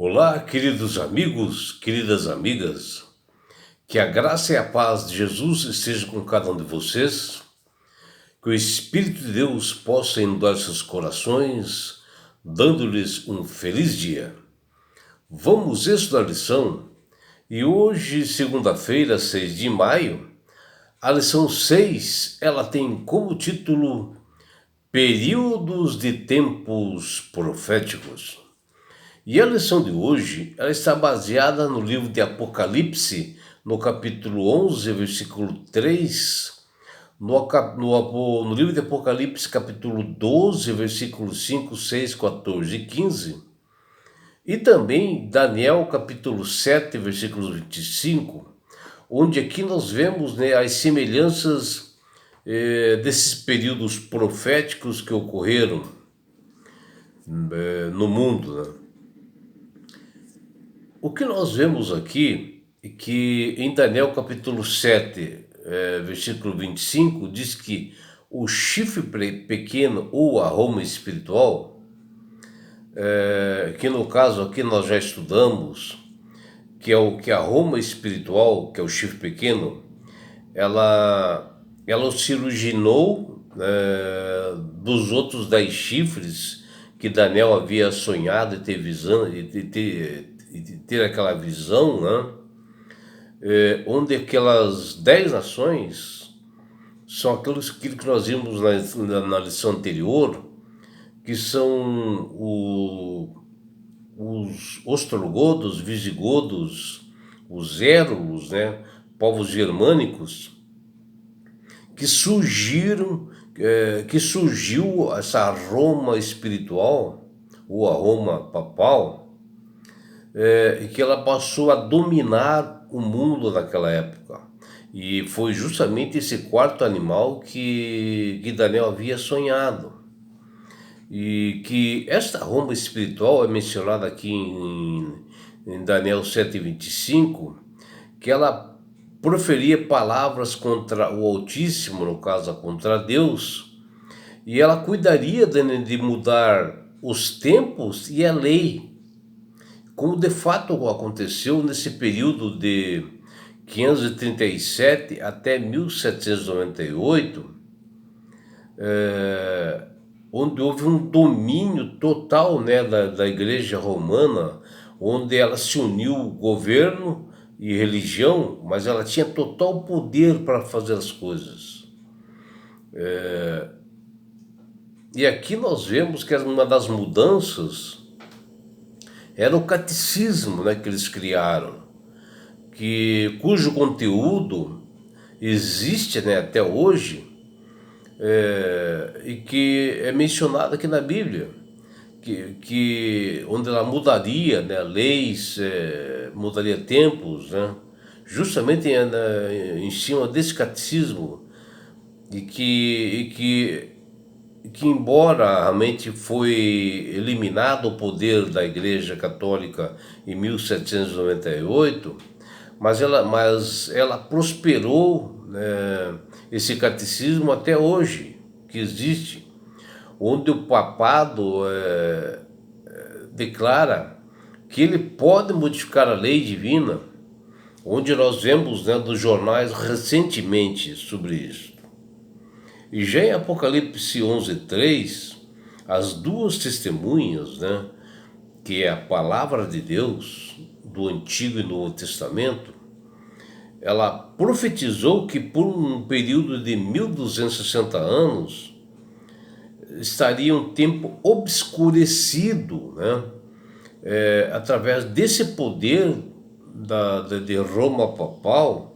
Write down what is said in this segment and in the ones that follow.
Olá, queridos amigos, queridas amigas, que a graça e a paz de Jesus estejam com cada um de vocês, que o Espírito de Deus possa inundar seus corações, dando-lhes um feliz dia. Vamos estudar a lição e hoje, segunda-feira, 6 de maio, a lição 6, ela tem como título Períodos de Tempos Proféticos. E a lição de hoje, ela está baseada no livro de Apocalipse, no capítulo 11, versículo 3, no livro de Apocalipse, capítulo 12, versículos 5, 6, 14 e 15, e também Daniel, capítulo 7, versículos 25, onde aqui nós vemos, as semelhanças desses períodos proféticos que ocorreram no mundo, né? O que nós vemos aqui é que em Daniel capítulo 7, versículo 25, diz que o chifre pequeno ou a Roma espiritual, que no caso aqui nós já estudamos, que é o que a Roma espiritual, que é o chifre pequeno, ela os originou dos outros 10 chifres que Daniel havia sonhado e ter visão, e ter aquela visão, né? Onde aquelas 10 nações são aquilo que nós vimos na lição anterior, que são os ostrogodos, visigodos, os érulos, né? Povos germânicos, que surgiu essa Roma espiritual, ou a Roma papal, e que ela passou a dominar o mundo naquela época. E foi justamente esse quarto animal que Daniel havia sonhado. E que esta Roma espiritual é mencionada aqui em Daniel 7:25, que ela proferia palavras contra o Altíssimo, no caso contra Deus, e ela cuidaria de mudar os tempos e a lei, como de fato aconteceu nesse período de 537 até 1798, onde houve um domínio total, né, da Igreja Romana, onde ela se uniu governo e religião, mas ela tinha total poder para fazer as coisas. E aqui nós vemos que uma das mudanças era o catecismo, né, que eles criaram, cujo conteúdo existe, né, até hoje, e que é mencionado aqui na Bíblia, onde ela mudaria, né, leis, mudaria tempos, né, justamente em cima desse catecismo, e que embora realmente foi eliminado o poder da Igreja Católica em 1798, mas ela prosperou, né, esse catecismo até hoje, que existe, onde o papado declara que ele pode modificar a lei divina, onde nós vemos, né, dos jornais recentemente sobre isso. E já em Apocalipse 11:3, as duas testemunhas, né, que é a palavra de Deus do Antigo e Novo Testamento, ela profetizou que por um período de 1260 anos estaria um tempo obscurecido, né, através desse poder de Roma papal,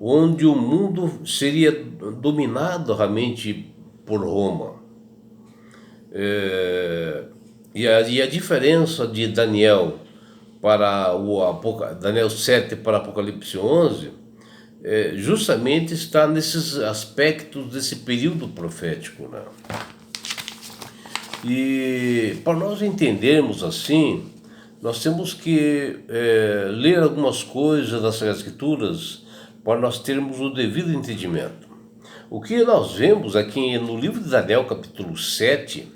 onde o mundo seria dominado realmente por Roma. E a diferença de Daniel para Daniel 7 para Apocalipse 11 justamente está nesses aspectos desse período profético, né? E para nós entendermos assim, nós temos que ler algumas coisas das Sagradas Escrituras para nós termos o devido entendimento. O que nós vemos aqui no livro de Daniel, capítulo 7,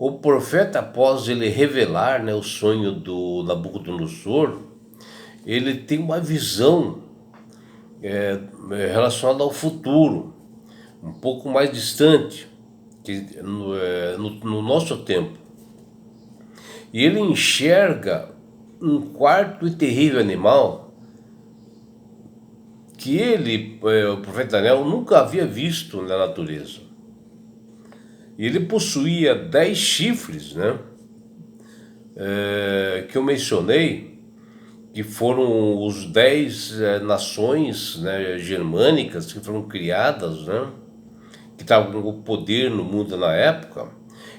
o profeta, após ele revelar, né, o sonho do Nabucodonosor, ele tem uma visão relacionada ao futuro, um pouco mais distante, que, no nosso tempo. E ele enxerga um quarto e terrível animal que ele, o profeta Daniel, nunca havia visto na natureza. E ele possuía 10 chifres, né? Que eu mencionei, que foram os 10 nações, né, germânicas que foram criadas, né? Que estavam com o poder no mundo na época.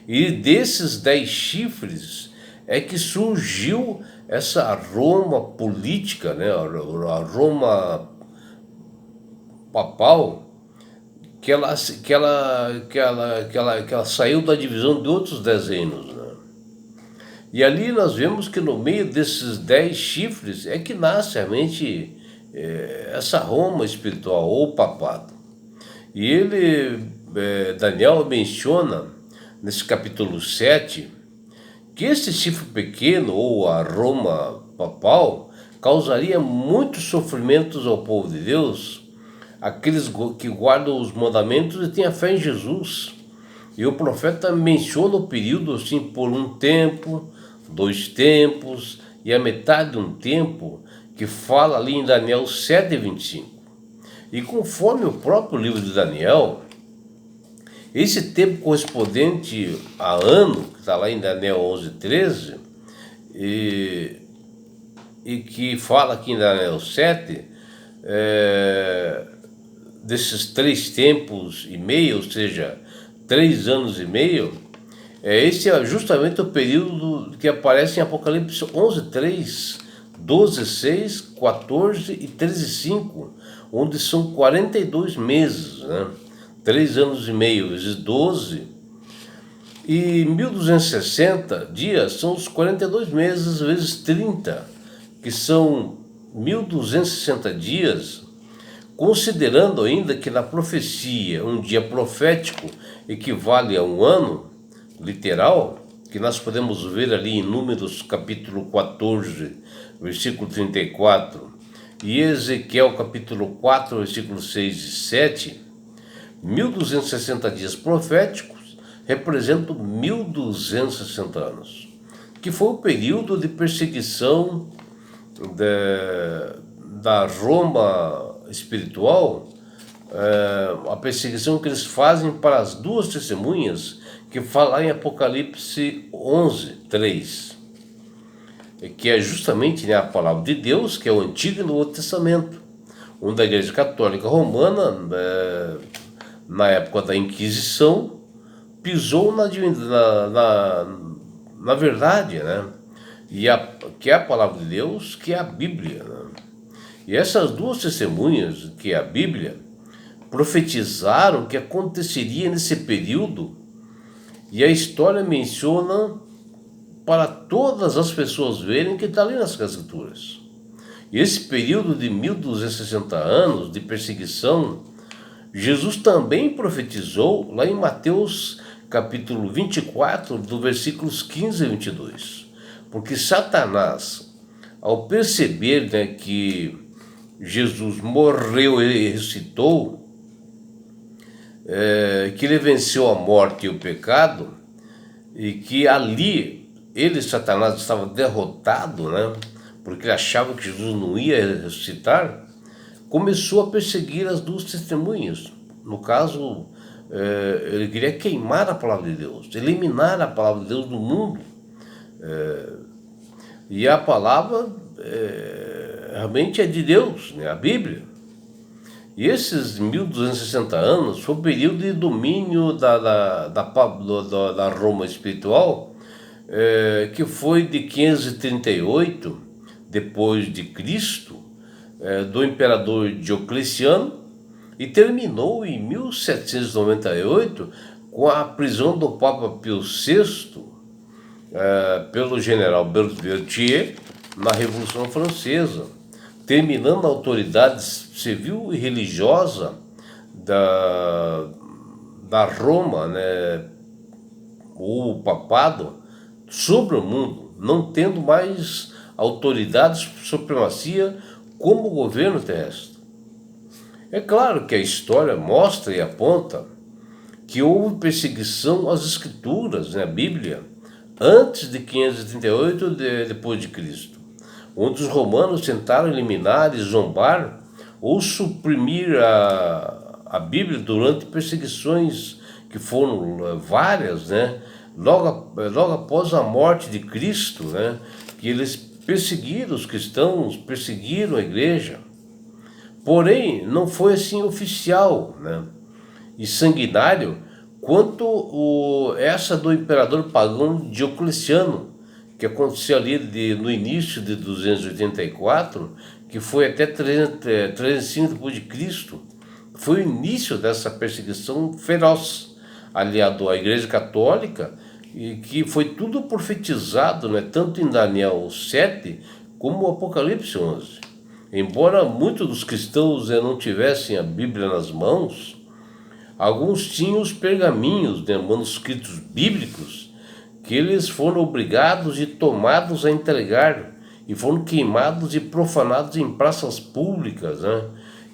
E desses 10 chifres é que surgiu essa Roma política, né? A Roma papal, que ela saiu da divisão de outros 10 reinos, né? E ali nós vemos que no meio desses 10 chifres é que nasce realmente essa Roma espiritual, ou papado. E ele, Daniel menciona, nesse capítulo 7, que esse chifre pequeno, ou a Roma papal, causaria muitos sofrimentos ao povo de Deus, aqueles que guardam os mandamentos e têm a fé em Jesus. E o profeta menciona o período assim por um tempo, 2 tempos e a metade de um tempo, que fala ali em Daniel 7:25. E conforme o próprio livro de Daniel, esse tempo correspondente a ano, que está lá em Daniel 11:13, e que fala aqui em Daniel 7, desses 3 tempos e meio, ou seja, 3 anos e meio, esse é justamente o período que aparece em Apocalipse 11:3, 12:6, 14 e 13:5, onde são 42 meses, né? 3 anos e meio vezes 12, e 1260 dias são os 42 meses vezes 30, que são 1260 dias, considerando ainda que na profecia um dia profético equivale a um ano literal, que nós podemos ver ali em Números capítulo 14, versículo 34, e Ezequiel capítulo 4, versículos 6 e 7, 1260 dias proféticos representam 1260 anos, que foi o período de perseguição da Roma espiritual, a perseguição que eles fazem para as 2 testemunhas, que fala em Apocalipse 11:3, que é justamente, né, a palavra de Deus, que é o Antigo e o Novo Testamento, onde a Igreja Católica Romana, na época da Inquisição, pisou na verdade, né? Que é a palavra de Deus, que é a Bíblia, né? E essas 2 testemunhas, que é a Bíblia, profetizaram o que aconteceria nesse período, e a história menciona para todas as pessoas verem que está ali nas Escrituras. E esse período de 1260 anos de perseguição, Jesus também profetizou lá em Mateus capítulo 24, do versículos 15 a 22. Porque Satanás, ao perceber, né, que Jesus morreu e ressuscitou, que ele venceu a morte e o pecado, e que ali ele, Satanás, estava derrotado, né, porque ele achava que Jesus não ia ressuscitar, começou a perseguir as 2 testemunhas. No caso, ele queria queimar a palavra de Deus, eliminar a palavra de Deus do mundo. E a palavra realmente é de Deus, né, a Bíblia. E esses 1260 anos foi o período de domínio da Roma espiritual, que foi de 538 depois de Cristo, do imperador Diocleciano, e terminou em 1798 com a prisão do Papa Pio VI pelo general Berthier na Revolução Francesa, terminando a autoridade civil e religiosa da Roma, né, ou o papado sobre o mundo, não tendo mais autoridade, supremacia como o governo terrestre. É claro que a história mostra e aponta que houve perseguição às escrituras, né, a Bíblia, antes de 538 depois de Cristo, onde os romanos tentaram eliminar e zombar ou suprimir a Bíblia durante perseguições que foram várias, né? Logo após a morte de Cristo, né? Que eles perseguiram os cristãos, perseguiram a igreja. Porém, não foi assim oficial, né? E sanguinário quanto essa do imperador pagão Diocleciano, que aconteceu ali no início de 284, que foi até 305 depois de Cristo. Foi o início dessa perseguição feroz, aliado à Igreja Católica, e que foi tudo profetizado, né, tanto em Daniel 7 como o Apocalipse 11. Embora muitos dos cristãos não tivessem a Bíblia nas mãos, alguns tinham os pergaminhos, né, manuscritos bíblicos, que eles foram obrigados e tomados a entregar, e foram queimados e profanados em praças públicas, né?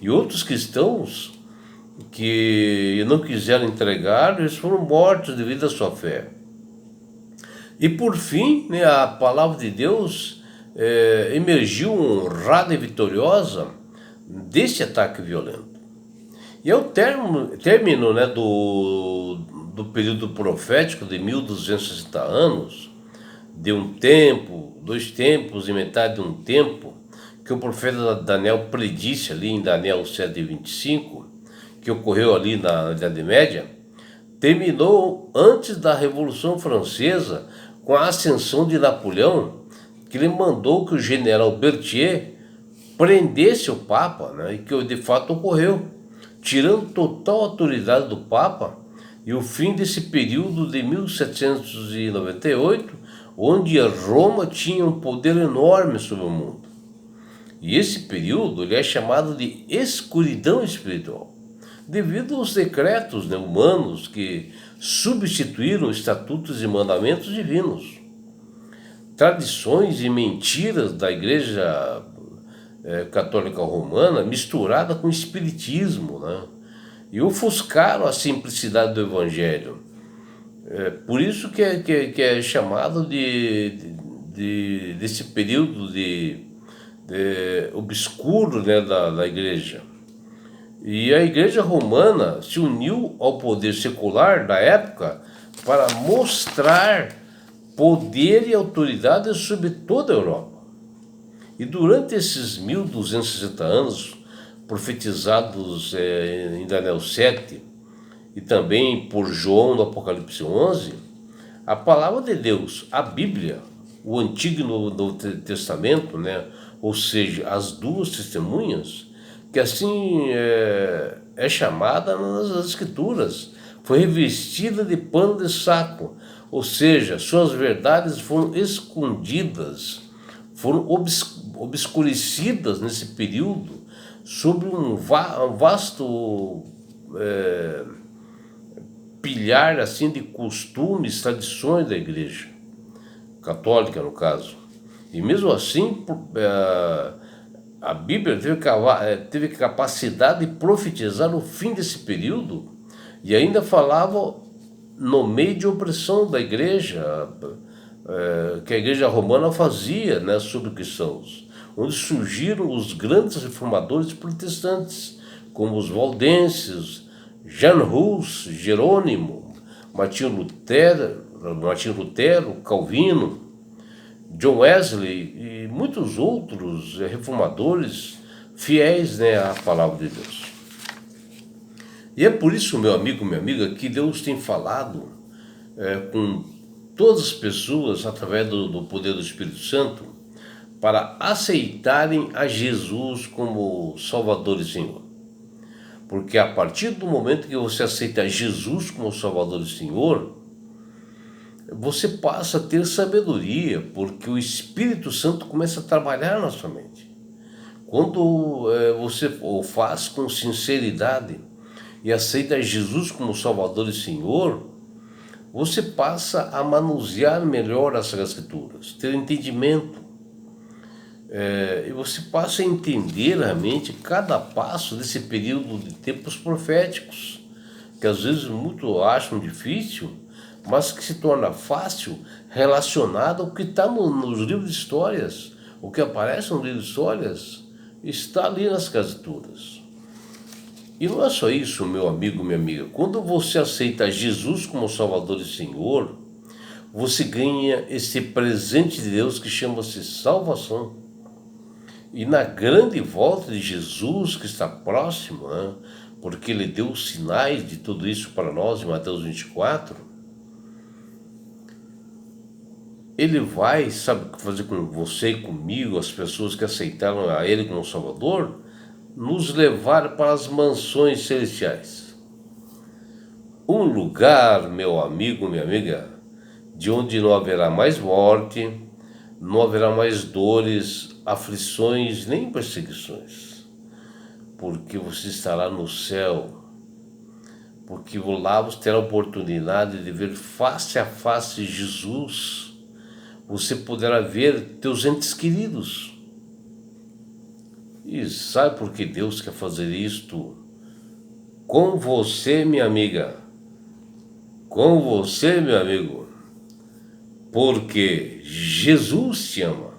E outros cristãos que não quiseram entregar, eles foram mortos devido à sua fé. E por fim, né, a palavra de Deus emergiu honrada e vitoriosa desse ataque violento. E ao término, né, do período profético de 1260 anos, de um tempo, 2 tempos e metade de um tempo, que o profeta Daniel predisse ali em Daniel 7:25, que ocorreu ali na Idade Média, terminou antes da Revolução Francesa, com a ascensão de Napoleão, que ele mandou que o general Berthier prendesse o Papa, né, e que de fato ocorreu, tirando total autoridade do Papa, e o fim desse período de 1798, onde Roma tinha um poder enorme sobre o mundo. E esse período ele é chamado de escuridão espiritual, devido aos decretos, né, humanos que substituíram estatutos e mandamentos divinos. Tradições e mentiras da Igreja Católica Romana misturada com o espiritismo, né? E ofuscaram a simplicidade do Evangelho. Por isso que é chamado desse período de obscuro, né, da Igreja. E a Igreja Romana se uniu ao poder secular da época para mostrar poder e autoridade sobre toda a Europa. E durante esses 1260 anos, profetizados em Daniel 7 e também por João no Apocalipse 11, a palavra de Deus, a Bíblia, o Antigo e o Novo Testamento, né, ou seja, as duas testemunhas, que assim é chamada nas Escrituras, foi revestida de pano de saco, ou seja, suas verdades foram escondidas, foram obscurecidas nesse período sobre um vasto pilhar assim de costumes, tradições da Igreja Católica, no caso. E mesmo assim, a Bíblia teve capacidade de profetizar o fim desse período e ainda falava no meio de opressão da Igreja, que a Igreja Romana fazia, né, sobre cristãos, onde surgiram os grandes reformadores protestantes, como os valdenses, Jan Hus, Jerônimo, Martinho Lutero, Calvino, John Wesley e muitos outros reformadores fiéis, né, à palavra de Deus. E é por isso, meu amigo, minha amiga, que Deus tem falado com todas as pessoas através do poder do Espírito Santo para aceitarem a Jesus como Salvador e Senhor. Porque a partir do momento que você aceita Jesus como Salvador e Senhor, você passa a ter sabedoria, porque o Espírito Santo começa a trabalhar na sua mente. Quando você o faz com sinceridade e aceita Jesus como Salvador e Senhor, você passa a manusear melhor as Escrituras, ter entendimento. E você passa a entender realmente cada passo desse período de tempos proféticos, que às vezes muitos acham difícil, mas que se torna fácil relacionado ao que está nos livros de histórias. O que aparece nos livros de histórias está ali nas Escrituras. E não é só isso, meu amigo, minha amiga. Quando você aceita Jesus como Salvador e Senhor, você ganha esse presente de Deus que chama-se salvação. E na grande volta de Jesus, que está próximo, né, porque ele deu os sinais de tudo isso para nós em Mateus 24, ele vai, sabe o que fazer com você e comigo, as pessoas que aceitaram a ele como Salvador, nos levar para as mansões celestiais. Um lugar, meu amigo, minha amiga, de onde não haverá mais morte, não haverá mais dores, aflições, nem perseguições, porque você estará no céu, porque lá você terá a oportunidade de ver face a face Jesus, você poderá ver teus entes queridos. E sabe por que Deus quer fazer isto com você, minha amiga? Com você, meu amigo? Porque Jesus te ama.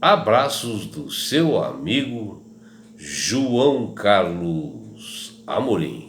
Abraços do seu amigo João Carlos Amorim.